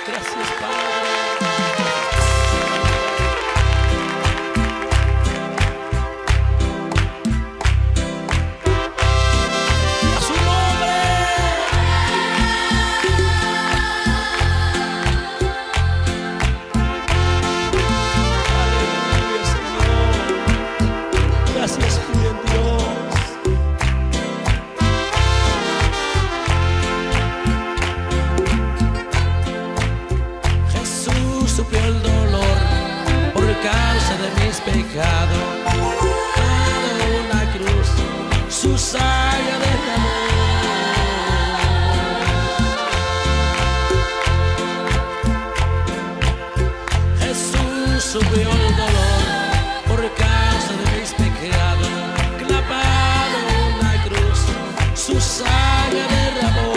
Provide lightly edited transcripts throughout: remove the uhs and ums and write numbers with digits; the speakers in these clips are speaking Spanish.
Gracias, Padre. A su nombre. Aleluya, Señor. Gracias, buen Dios. Sufrió el dolor por causa de mis pecados. Cada una cruz su sangre derramó. Jesús sufrió el dolor por causa de mis pecados. Clavado en la cruz su sangre derramó.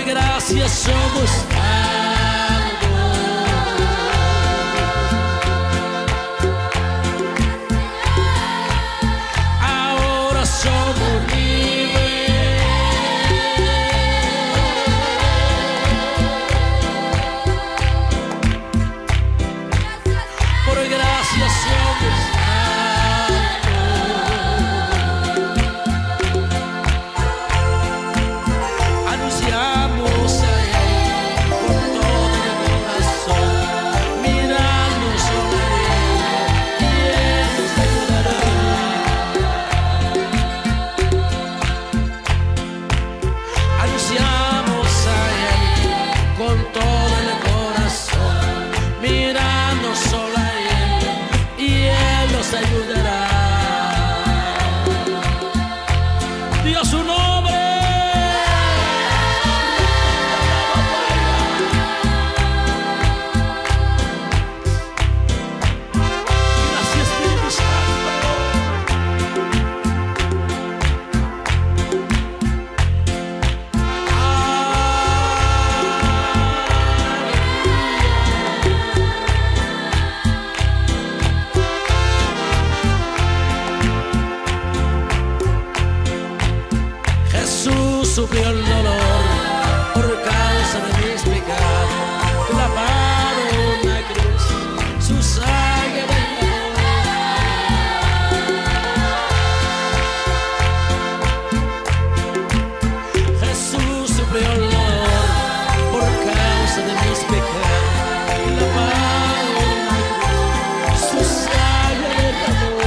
Gracias somos salvos. Ahora somos libres. Por gracias somos salvos. Anunciamos ayudará. Dios su nombre. Gracias, Espíritu Santo. Jesús sufrió el dolor por causa de mis pecados, clavado en la cruz, su sangre derramó. Jesús sufrió el dolor por causa de mis pecados, clavado en la cruz, su sangre derramó.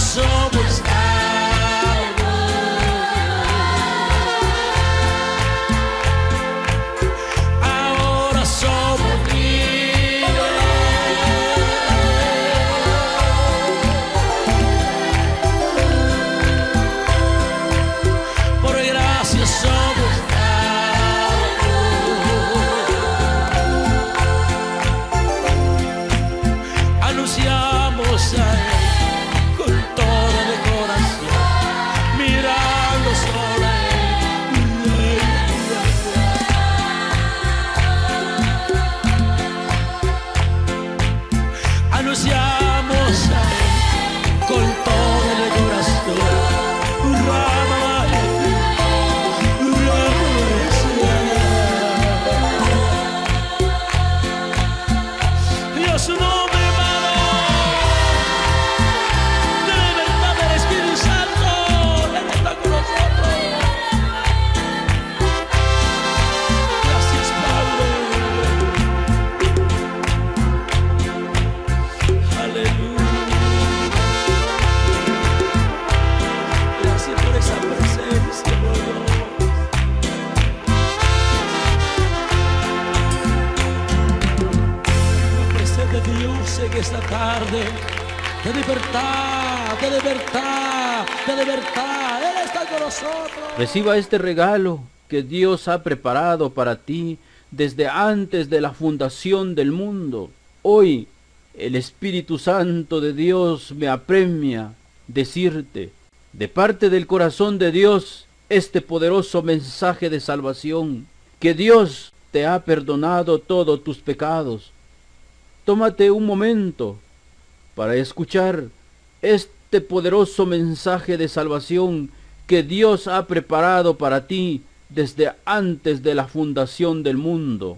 Somos salvos. Ahora somos libres. Por gracia somos salvos. Anunciamos a Él con todo el corazón, mirando solo a Él. Anunciamos a Él con todo el corazón. Dios su nombre. En esta tarde de libertad, de libertad. Él está con nosotros. Reciba este regalo que Dios ha preparado para ti desde antes de la fundación del mundo. Hoy el Espíritu Santo de Dios me apremia decirte, de parte del corazón de Dios, este poderoso mensaje de salvación, que Dios te ha perdonado todos tus pecados. Tómate un momento para escuchar este poderoso mensaje de salvación que Dios ha preparado para ti desde antes de la fundación del mundo.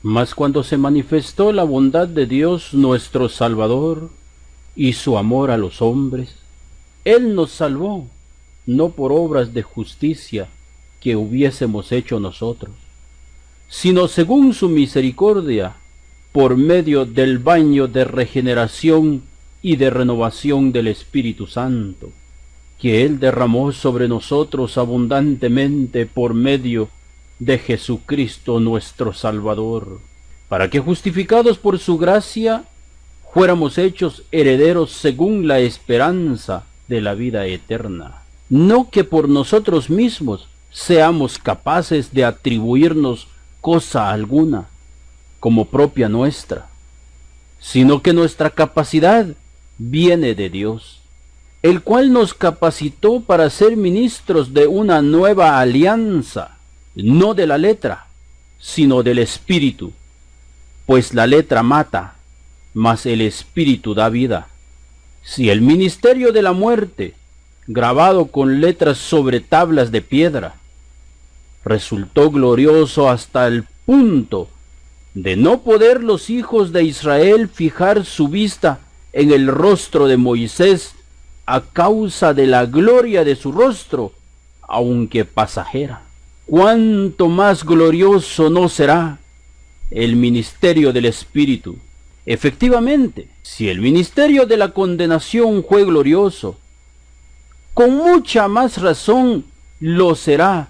Mas cuando se manifestó la bondad de Dios nuestro Salvador y su amor a los hombres, Él nos salvó, no por obras de justicia que hubiésemos hecho nosotros, sino según su misericordia, por medio del baño de regeneración y de renovación del Espíritu Santo, que Él derramó sobre nosotros abundantemente por medio de Jesucristo nuestro Salvador, para que justificados por su gracia, fuéramos hechos herederos según la esperanza de la vida eterna. No que por nosotros mismos seamos capaces de atribuirnos cosa alguna como propia nuestra, sino que nuestra capacidad viene de Dios, el cual nos capacitó para ser ministros de una nueva alianza, no de la letra, sino del Espíritu, pues la letra mata, mas el Espíritu da vida. Si el ministerio de la muerte, grabado con letras sobre tablas de piedra, resultó glorioso hasta el punto de no poder los hijos de Israel fijar su vista en el rostro de Moisés a causa de la gloria de su rostro, aunque pasajera, ¿cuánto más glorioso no será el ministerio del Espíritu? Efectivamente, si el ministerio de la condenación fue glorioso, con mucha más razón lo será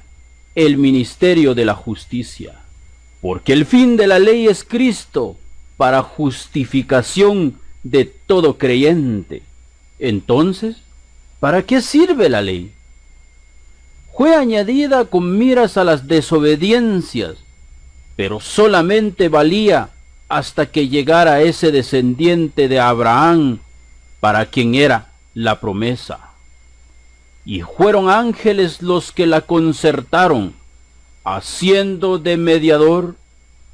el ministerio de la justicia, porque el fin de la ley es Cristo para justificación de todo creyente. Entonces, ¿para qué sirve la ley? Fue añadida con miras a las desobediencias, pero solamente valía hasta que llegara ese descendiente de Abraham para quien era la promesa. Y fueron ángeles los que la concertaron, haciendo de mediador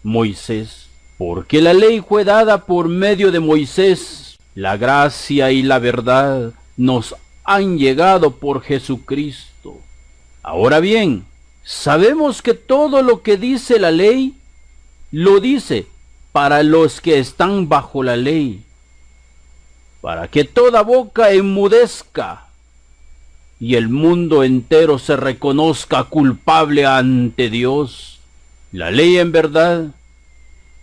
Moisés, porque la ley fue dada por medio de Moisés, la gracia y la verdad nos han llegado por Jesucristo. Ahora bien, sabemos que todo lo que dice la ley, lo dice para los que están bajo la ley, para que toda boca enmudezca y el mundo entero se reconozca culpable ante Dios. La ley en verdad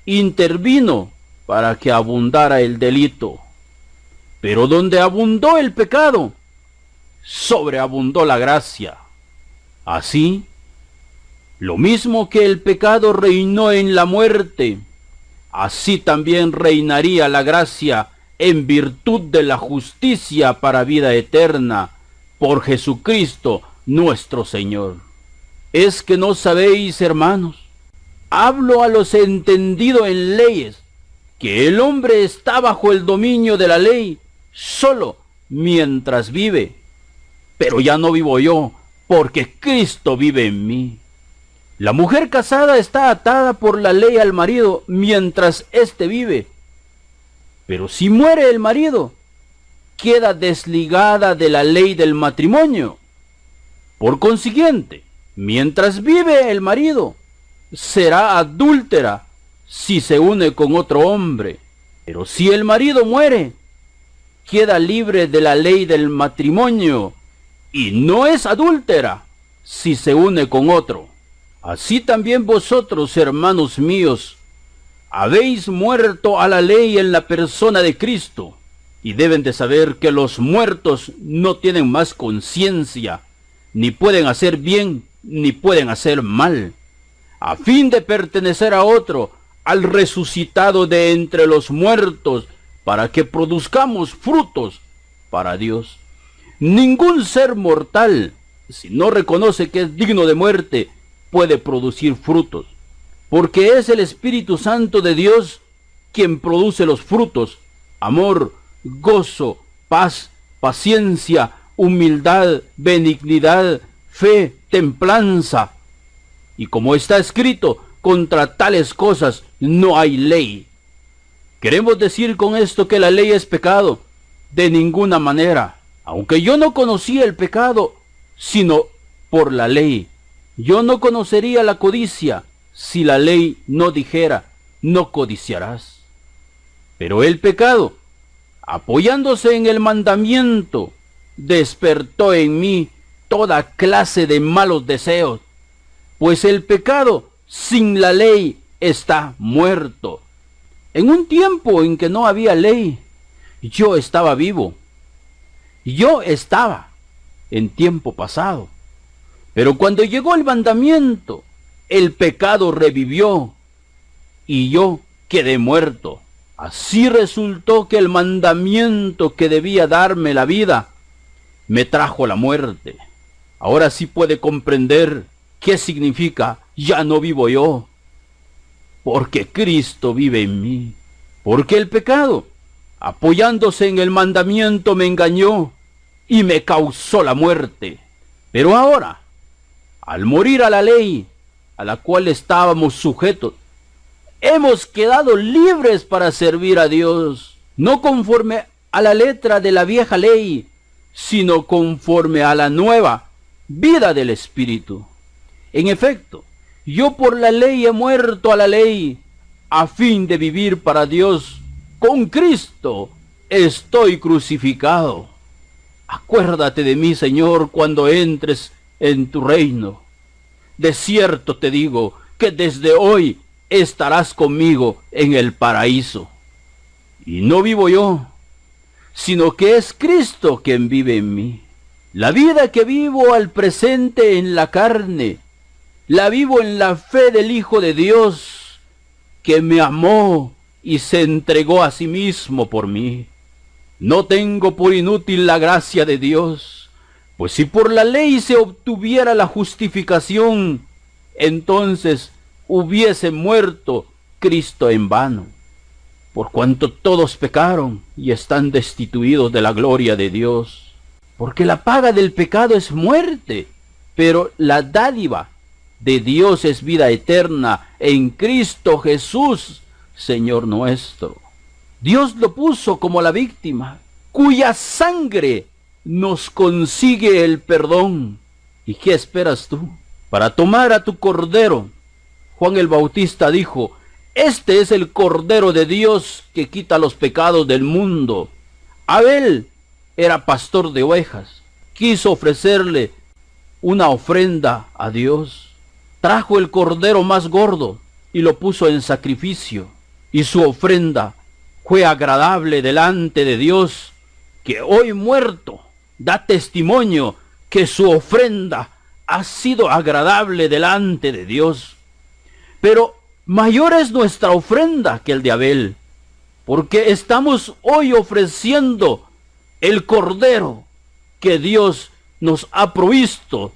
intervino para que abundara el delito, pero donde abundó el pecado, sobreabundó la gracia. Así, lo mismo que el pecado reinó en la muerte, así también reinaría la gracia en virtud de la justicia para vida eterna, por Jesucristo nuestro Señor. ¿Es que no sabéis, hermanos? Hablo a los entendidos en leyes, que el hombre está bajo el dominio de la ley solo mientras vive, pero ya no vivo yo, porque Cristo vive en mí. La mujer casada está atada por la ley al marido mientras éste vive, pero si muere el marido, queda desligada de la ley del matrimonio. Por consiguiente, mientras vive el marido, será adúltera si se une con otro hombre. Pero si el marido muere, queda libre de la ley del matrimonio y no es adúltera si se une con otro. Así también vosotros, hermanos míos, habéis muerto a la ley en la persona de Cristo, y deben de saber que los muertos no tienen más conciencia, ni pueden hacer bien, ni pueden hacer mal, a fin de pertenecer a otro, al resucitado de entre los muertos, para que produzcamos frutos para Dios. Ningún ser mortal, si no reconoce que es digno de muerte, puede producir frutos, porque es el Espíritu Santo de Dios quien produce los frutos: amor, gozo, paz, paciencia, humildad, benignidad, fe, templanza. Y como está escrito, contra tales cosas no hay ley. ¿Queremos decir con esto que la ley es pecado? De ninguna manera. Aunque yo no conocía el pecado, sino por la ley. Yo no conocería la codicia si la ley no dijera: no codiciarás. Pero el pecado, apoyándose en el mandamiento, despertó en mí toda clase de malos deseos, pues el pecado sin la ley está muerto. En un tiempo en que no había ley, yo estaba vivo. Yo estaba en tiempo pasado. Pero cuando llegó el mandamiento, el pecado revivió y yo quedé muerto. Así resultó que el mandamiento que debía darme la vida me trajo la muerte. Ahora sí puede comprender qué significa: ya no vivo yo, porque Cristo vive en mí. Porque el pecado, apoyándose en el mandamiento, me engañó y me causó la muerte. Pero ahora, al morir a la ley a la cual estábamos sujetos, hemos quedado libres para servir a Dios, no conforme a la letra de la vieja ley, sino conforme a la nueva vida del Espíritu. En efecto, yo por la ley he muerto a la ley, a fin de vivir para Dios. Con Cristo estoy crucificado. Acuérdate de mí, Señor, cuando entres en tu reino. De cierto te digo que desde hoy estarás conmigo en el paraíso. Y no vivo yo, sino que es Cristo quien vive en mí. La vida que vivo al presente en la carne, la vivo en la fe del Hijo de Dios, que me amó y se entregó a sí mismo por mí. No tengo por inútil la gracia de Dios, pues si por la ley se obtuviera la justificación, entonces hubiese muerto Cristo en vano, por cuanto todos pecaron y están destituidos de la gloria de Dios. Porque la paga del pecado es muerte, pero la dádiva de Dios es vida eterna en Cristo Jesús, Señor nuestro. Dios lo puso como la víctima, cuya sangre nos consigue el perdón. ¿Y qué esperas tú para tomar a tu cordero? Juan el Bautista dijo: este es el Cordero de Dios que quita los pecados del mundo. Abel era pastor de ovejas. Quiso ofrecerle una ofrenda a Dios. Trajo el cordero más gordo y lo puso en sacrificio. Y su ofrenda fue agradable delante de Dios, que hoy muerto da testimonio que su ofrenda ha sido agradable delante de Dios. Pero mayor es nuestra ofrenda que el de Abel, porque estamos hoy ofreciendo el cordero que Dios nos ha provisto,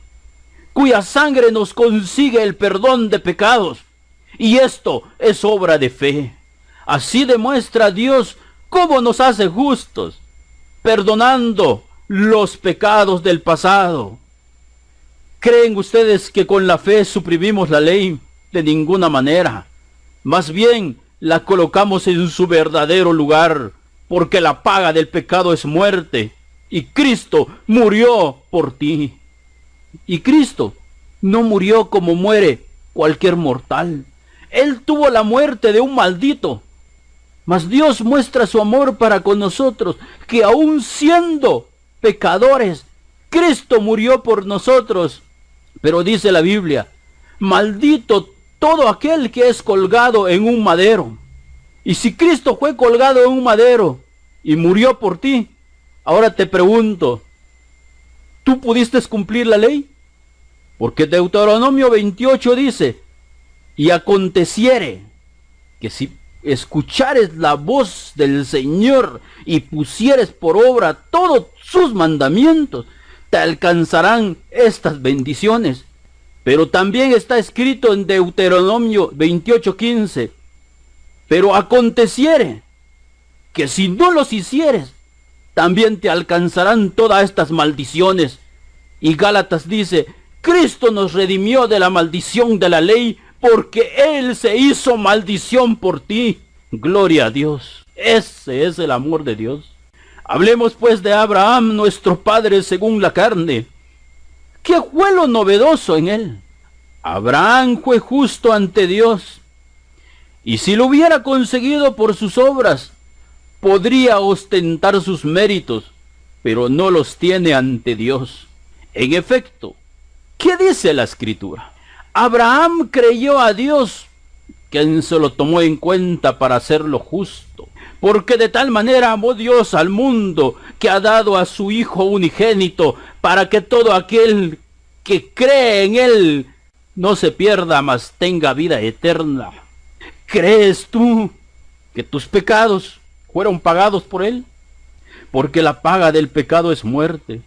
cuya sangre nos consigue el perdón de pecados, y esto es obra de fe. Así demuestra Dios cómo nos hace justos, perdonando los pecados del pasado. ¿Creen ustedes que con la fe suprimimos la ley? De ninguna manera. Más bien la colocamos en su verdadero lugar, porque la paga del pecado es muerte, y Cristo murió por ti. Y Cristo no murió como muere cualquier mortal. Él tuvo la muerte de un maldito. Mas Dios muestra su amor para con nosotros, que aun siendo pecadores, Cristo murió por nosotros. Pero dice la Biblia: maldito todo aquel que es colgado en un madero. Y si Cristo fue colgado en un madero y murió por ti, ahora te pregunto, ¿tú pudiste cumplir la ley? Porque Deuteronomio 28 dice: y aconteciere que si escuchares la voz del Señor y pusieres por obra todos sus mandamientos, te alcanzarán estas bendiciones. Pero también está escrito en Deuteronomio 28:15, pero aconteciere que si no los hicieres, también te alcanzarán todas estas maldiciones. Y Gálatas dice, Cristo nos redimió de la maldición de la ley, porque Él se hizo maldición por ti. Gloria a Dios. Ese es el amor de Dios. Hablemos pues de Abraham, nuestro padre según la carne. ¿Qué fue lo novedoso en él? Abraham fue justo ante Dios. Y si lo hubiera conseguido por sus obras, podría ostentar sus méritos, pero no los tiene ante Dios. En efecto, ¿qué dice la Escritura? Abraham creyó a Dios, quien se lo tomó en cuenta para hacerlo justo. Porque de tal manera amó Dios al mundo, que ha dado a su Hijo unigénito, para que todo aquel que cree en Él no se pierda, mas tenga vida eterna. ¿Crees tú que tus pecados fueron pagados por Él? Porque la paga del pecado es muerte.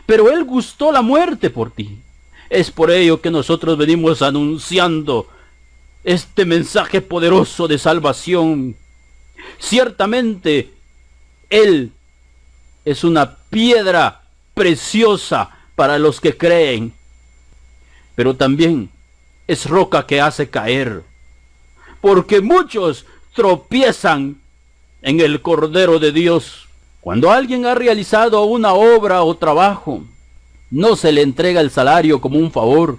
Pero Él gustó la muerte por ti. Es por ello que nosotros venimos anunciando este mensaje poderoso de salvación. Ciertamente, Él es una piedra preciosa para los que creen, pero también es roca que hace caer, porque muchos tropiezan en el Cordero de Dios. Cuando alguien ha realizado una obra o trabajo, no se le entrega el salario como un favor,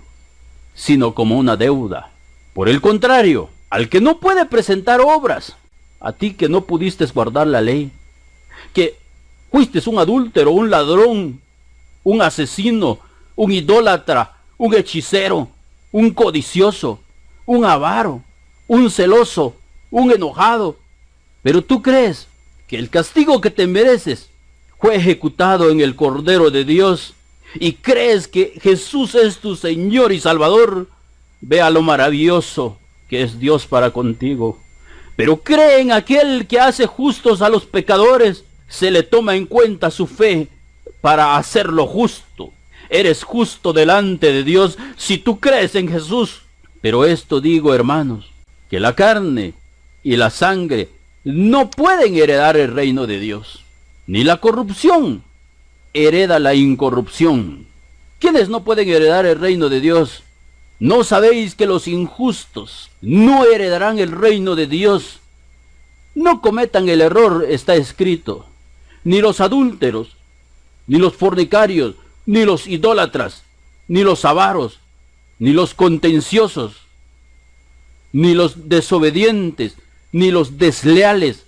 sino como una deuda. Por el contrario, al que no puede presentar obras, a ti que no pudiste guardar la ley, que fuiste un adúltero, un ladrón, un asesino, un idólatra, un hechicero, un codicioso, un avaro, un celoso, un enojado. Pero tú crees que el castigo que te mereces fue ejecutado en el Cordero de Dios, y crees que Jesús es tu Señor y Salvador. Vea lo maravilloso que es Dios para contigo. Pero cree en aquel que hace justos a los pecadores, se le toma en cuenta su fe para hacerlo justo. Eres justo delante de Dios si tú crees en Jesús. Pero esto digo, hermanos, que la carne y la sangre no pueden heredar el reino de Dios, ni la corrupción hereda la incorrupción. ¿Quiénes no pueden heredar el reino de Dios? ¿No sabéis que los injustos no heredarán el reino de Dios? No cometan el error, está escrito, ni los adúlteros, ni los fornicarios, ni los idólatras, ni los avaros, ni los contenciosos, ni los desobedientes, ni los desleales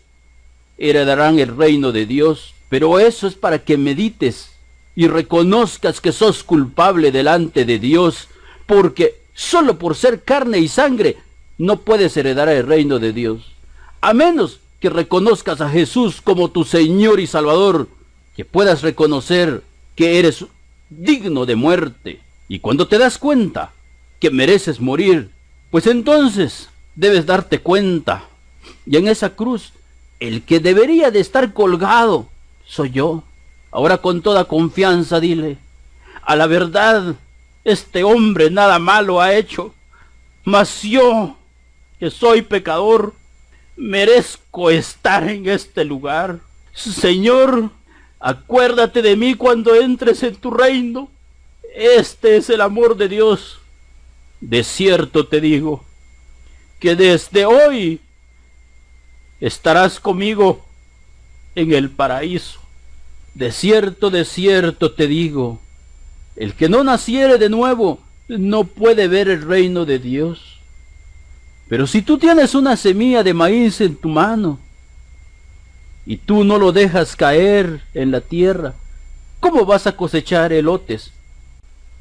heredarán el reino de Dios. Pero eso es para que medites y reconozcas que sos culpable delante de Dios, porque solo por ser carne y sangre no puedes heredar el reino de Dios, a menos que reconozcas a Jesús como tu Señor y Salvador, que puedas reconocer que eres digno de muerte. Y cuando te das cuenta que mereces morir, pues entonces debes darte cuenta. Y en esa cruz, el que debería de estar colgado soy yo. Ahora con toda confianza dile, a la verdad, este hombre nada malo ha hecho, mas yo, que soy pecador, merezco estar en este lugar. Señor, acuérdate de mí cuando entres en tu reino. Este es el amor de Dios. De cierto te digo, que desde hoy estarás conmigo en el paraíso. De cierto te digo, el que no naciere de nuevo no puede ver el reino de Dios. Pero si tú tienes una semilla de maíz en tu mano y tú no lo dejas caer en la tierra, ¿cómo vas a cosechar elotes?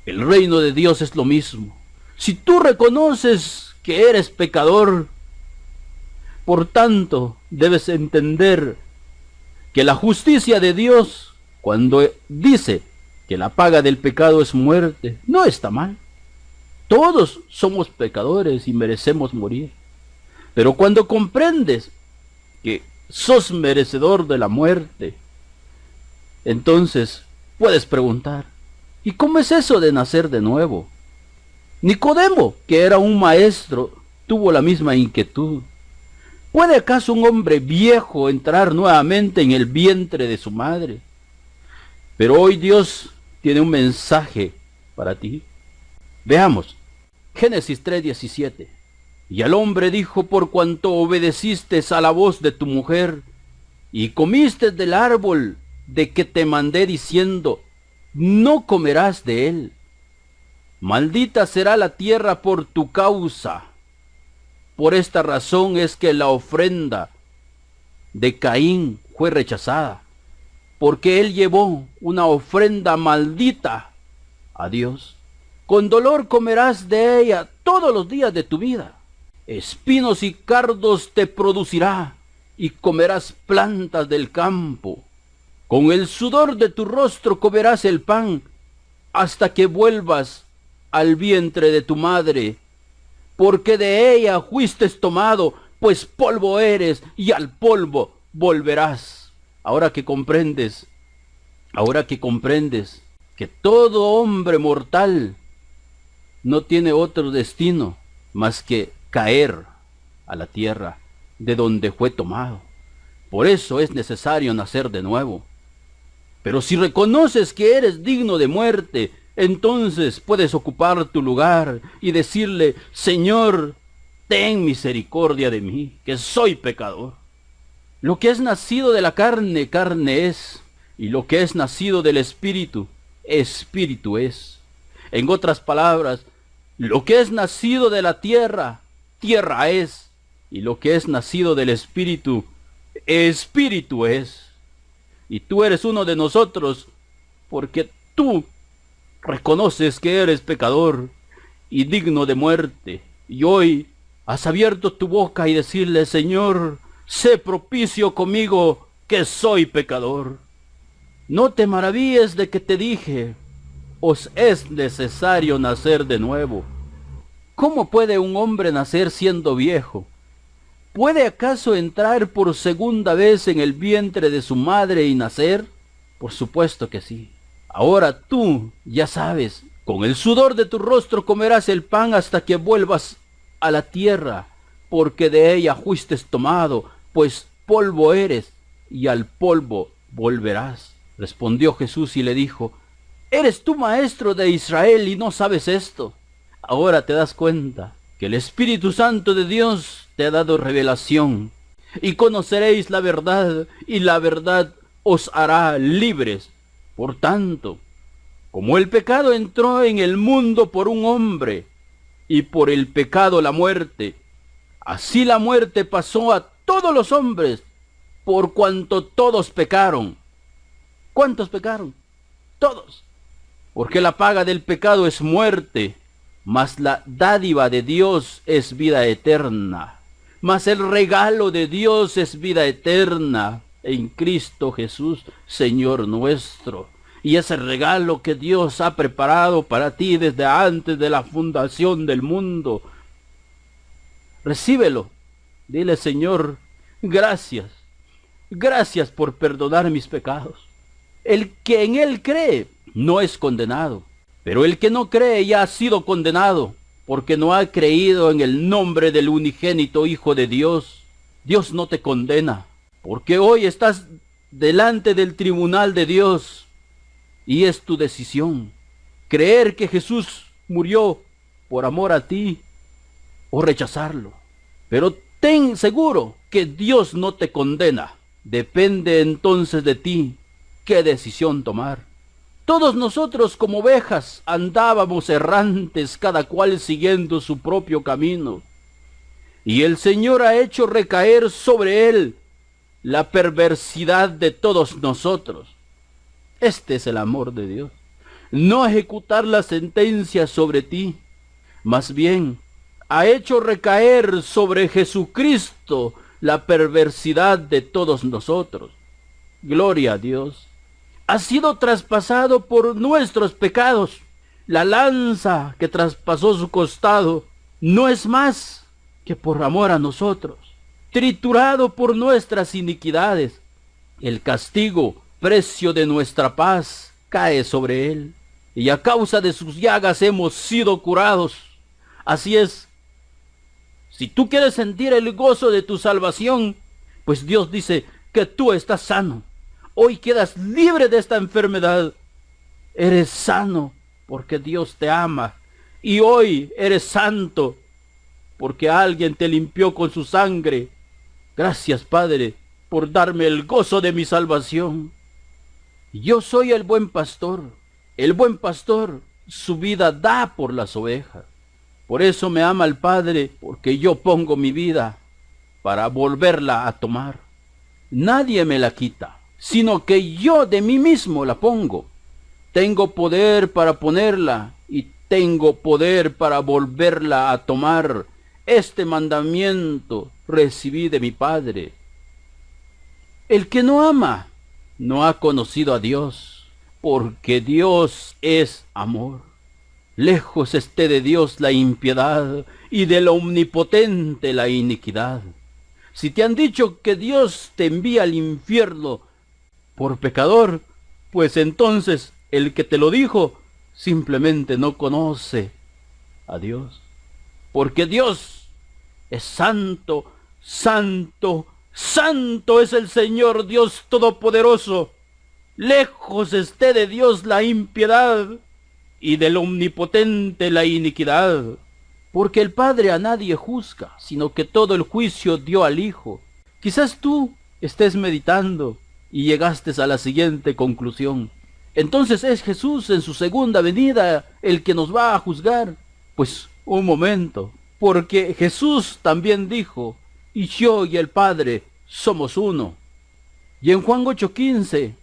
El reino de Dios es lo mismo. Si tú reconoces que eres pecador, por tanto debes entender que la justicia de Dios, cuando dice que la paga del pecado es muerte, no está mal. Todos somos pecadores y merecemos morir. Pero cuando comprendes que sos merecedor de la muerte, entonces puedes preguntar, ¿y cómo es eso de nacer de nuevo? Nicodemo, que era un maestro, tuvo la misma inquietud. ¿Puede acaso un hombre viejo entrar nuevamente en el vientre de su madre? Pero hoy Dios tiene un mensaje para ti. Veamos, Génesis 3:17. Y al hombre dijo: por cuanto obedeciste a la voz de tu mujer, y comiste del árbol de que te mandé diciendo, no comerás de él. Maldita será la tierra por tu causa. Por esta razón es que la ofrenda de Caín fue rechazada, porque él llevó una ofrenda maldita a Dios. Con dolor comerás de ella todos los días de tu vida. Espinos y cardos te producirá, y comerás plantas del campo. Con el sudor de tu rostro comerás el pan, hasta que vuelvas al vientre de tu madre, porque de ella fuiste tomado, pues polvo eres, y al polvo volverás. Ahora que comprendes que todo hombre mortal no tiene otro destino más que caer a la tierra de donde fue tomado. Por eso es necesario nacer de nuevo. Pero si reconoces que eres digno de muerte, entonces puedes ocupar tu lugar y decirle: Señor, ten misericordia de mí, que soy pecador. Lo que es nacido de la carne, carne es, y lo que es nacido del espíritu, espíritu es. En otras palabras, lo que es nacido de la tierra, tierra es, y lo que es nacido del espíritu, espíritu es. Y tú eres uno de nosotros, porque tú reconoces que eres pecador y digno de muerte. Y hoy has abierto tu boca y decirle: Señor, sé propicio conmigo, que soy pecador. No te maravilles de que te dije: os es necesario nacer de nuevo. ¿Cómo puede un hombre nacer siendo viejo? ¿Puede acaso entrar por segunda vez en el vientre de su madre y nacer? Por supuesto que sí. Ahora tú ya sabes, con el sudor de tu rostro comerás el pan hasta que vuelvas a la tierra, porque de ella fuiste tomado, pues polvo eres, y al polvo volverás. Respondió Jesús y le dijo: ¿eres tú maestro de Israel y no sabes esto? Ahora te das cuenta que el Espíritu Santo de Dios te ha dado revelación, y conoceréis la verdad, y la verdad os hará libres. Por tanto, como el pecado entró en el mundo por un hombre, y por el pecado la muerte, así la muerte pasó a todos los hombres, por cuanto todos pecaron. ¿Cuántos pecaron? Todos. Porque la paga del pecado es muerte, mas la dádiva de Dios es vida eterna. Mas el regalo de Dios es vida eterna en Cristo Jesús, Señor nuestro. Y ese regalo que Dios ha preparado para ti desde antes de la fundación del mundo, recíbelo. Dile: Señor, gracias. Gracias por perdonar mis pecados. El que en Él cree no es condenado, pero el que no cree ya ha sido condenado, porque no ha creído en el nombre del unigénito Hijo de Dios. Dios no te condena, porque hoy estás delante del tribunal de Dios, y es tu decisión creer que Jesús murió por amor a ti o rechazarlo. Pero ten seguro que Dios no te condena. Depende entonces de ti qué decisión tomar. Todos nosotros como ovejas andábamos errantes, cada cual siguiendo su propio camino. Y el Señor ha hecho recaer sobre él la perversidad de todos nosotros. Este es el amor de Dios. No ejecutar la sentencia sobre ti, más bien ha hecho recaer sobre Jesucristo la perversidad de todos nosotros. Gloria a Dios. Ha sido traspasado por nuestros pecados. La lanza que traspasó su costado no es más que por amor a nosotros. Triturado por nuestras iniquidades, el castigo, precio de nuestra paz, cae sobre él. Y a causa de sus llagas hemos sido curados. Así es, si tú quieres sentir el gozo de tu salvación, pues Dios dice que tú estás sano. Hoy quedas libre de esta enfermedad. Eres sano porque Dios te ama. Y hoy eres santo porque alguien te limpió con su sangre. Gracias, Padre, por darme el gozo de mi salvación. Yo soy el buen pastor. El buen pastor su vida da por las ovejas. Por eso me ama el Padre, porque yo pongo mi vida para volverla a tomar. Nadie me la quita, sino que yo de mí mismo la pongo. Tengo poder para ponerla y tengo poder para volverla a tomar. Este mandamiento recibí de mi Padre. El que no ama no ha conocido a Dios, porque Dios es amor. Lejos esté de Dios la impiedad y del omnipotente la iniquidad. Si te han dicho que Dios te envía al infierno por pecador, pues entonces el que te lo dijo simplemente no conoce a Dios. Porque Dios es santo, santo, santo es el Señor Dios Todopoderoso. Lejos esté de Dios la impiedad y del omnipotente la iniquidad. Porque el Padre a nadie juzga, sino que todo el juicio dio al Hijo. Quizás tú estés meditando y llegaste a la siguiente conclusión. Entonces es Jesús en su segunda venida el que nos va a juzgar. Pues un momento, porque Jesús también dijo, y yo y el Padre somos uno. Y en Juan 8:15,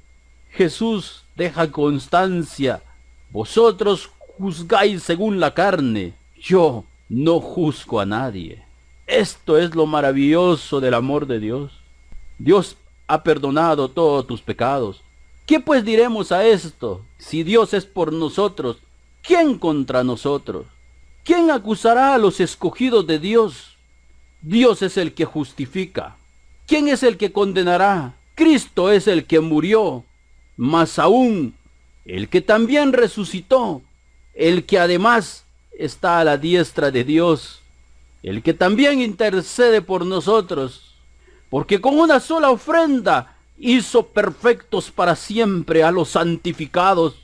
Jesús deja constancia, vosotros juzgáis según la carne, yo no juzgo a nadie. Esto es lo maravilloso del amor de Dios. Dios ha perdonado todos tus pecados. ¿Qué pues diremos a esto? Si Dios es por nosotros, ¿quién contra nosotros? ¿Quién acusará a los escogidos de Dios? Dios es el que justifica. ¿Quién es el que condenará? Cristo es el que murió, más aún, el que también resucitó, el que además está a la diestra de Dios, el que también intercede por nosotros, porque con una sola ofrenda hizo perfectos para siempre a los santificados.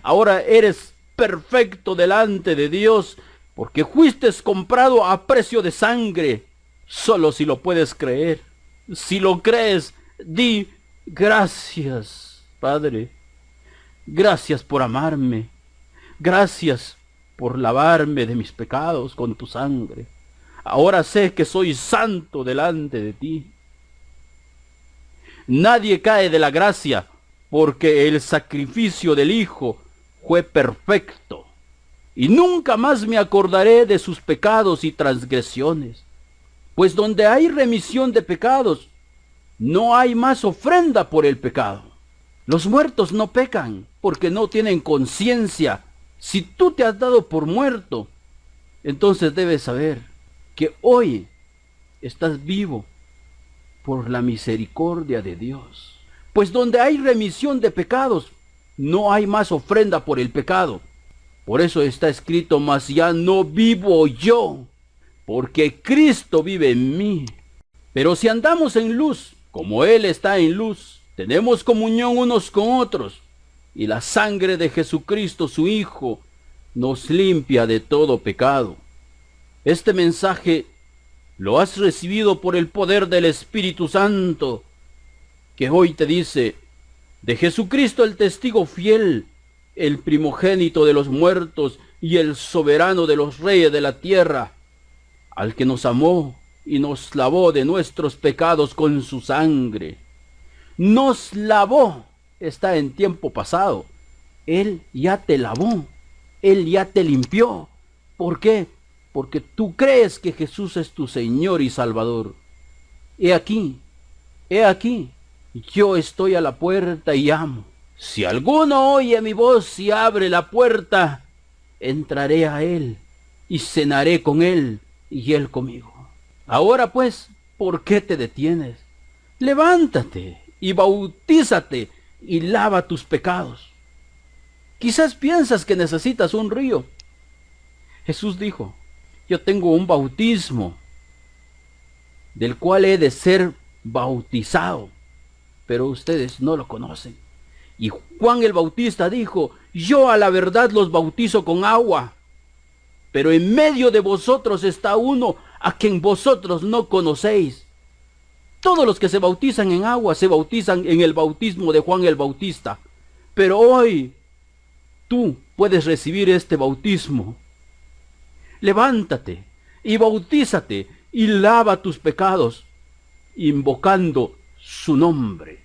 Ahora eres perfecto delante de Dios, porque fuiste comprado a precio de sangre, solo si lo puedes creer. Si lo crees, di gracias, Padre. Gracias por amarme. Gracias por lavarme de mis pecados con tu sangre. Ahora sé que soy santo delante de ti. Nadie cae de la gracia, porque el sacrificio del Hijo fue perfecto. Y nunca más me acordaré de sus pecados y transgresiones. Pues donde hay remisión de pecados, no hay más ofrenda por el pecado. Los muertos no pecan, porque no tienen conciencia. Si tú te has dado por muerto, entonces debes saber que hoy estás vivo por la misericordia de Dios. Pues donde hay remisión de pecados, no hay más ofrenda por el pecado. Por eso está escrito, mas ya no vivo yo, porque Cristo vive en mí. Pero si andamos en luz, como Él está en luz, tenemos comunión unos con otros, y la sangre de Jesucristo, su Hijo, nos limpia de todo pecado. Este mensaje lo has recibido por el poder del Espíritu Santo, que hoy te dice, de Jesucristo el testigo fiel, el primogénito de los muertos y el soberano de los reyes de la tierra, al que nos amó y nos lavó de nuestros pecados con su sangre. Nos lavó, está en tiempo pasado. Él ya te lavó, Él ya te limpió. ¿Por qué? Porque tú crees que Jesús es tu Señor y Salvador. He aquí, yo estoy a la puerta y llamo. Si alguno oye mi voz y abre la puerta, entraré a él y cenaré con él y él conmigo. Ahora pues, ¿por qué te detienes? Levántate y bautízate y lava tus pecados. Quizás piensas que necesitas un río. Jesús dijo, Yo tengo un bautismo del cual he de ser bautizado, pero ustedes no lo conocen. Y Juan el Bautista dijo, yo a la verdad los bautizo con agua, pero en medio de vosotros está uno a quien vosotros no conocéis. Todos los que se bautizan en agua se bautizan en el bautismo de Juan el Bautista, pero hoy tú puedes recibir este bautismo. Levántate y bautízate y lava tus pecados, invocando su nombre.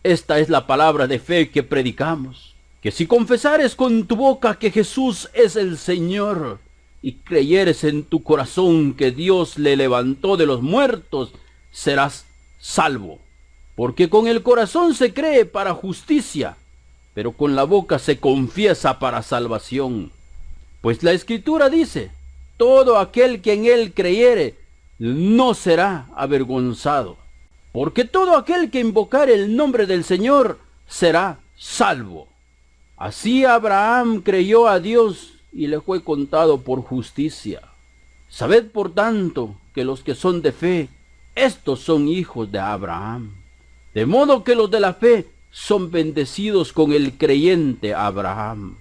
Esta es la palabra de fe que predicamos, que si confesares con tu boca que Jesús es el Señor y creyeres en tu corazón que Dios le levantó de los muertos, serás salvo. Porque con el corazón se cree para justicia, pero con la boca se confiesa para salvación. Pues la Escritura dice, todo aquel que en él creyere no será avergonzado. Porque todo aquel que invocare el nombre del Señor será salvo. Así Abraham creyó a Dios y le fue contado por justicia. Sabed por tanto que los que son de fe, estos son hijos de Abraham. De modo que los de la fe son bendecidos con el creyente Abraham.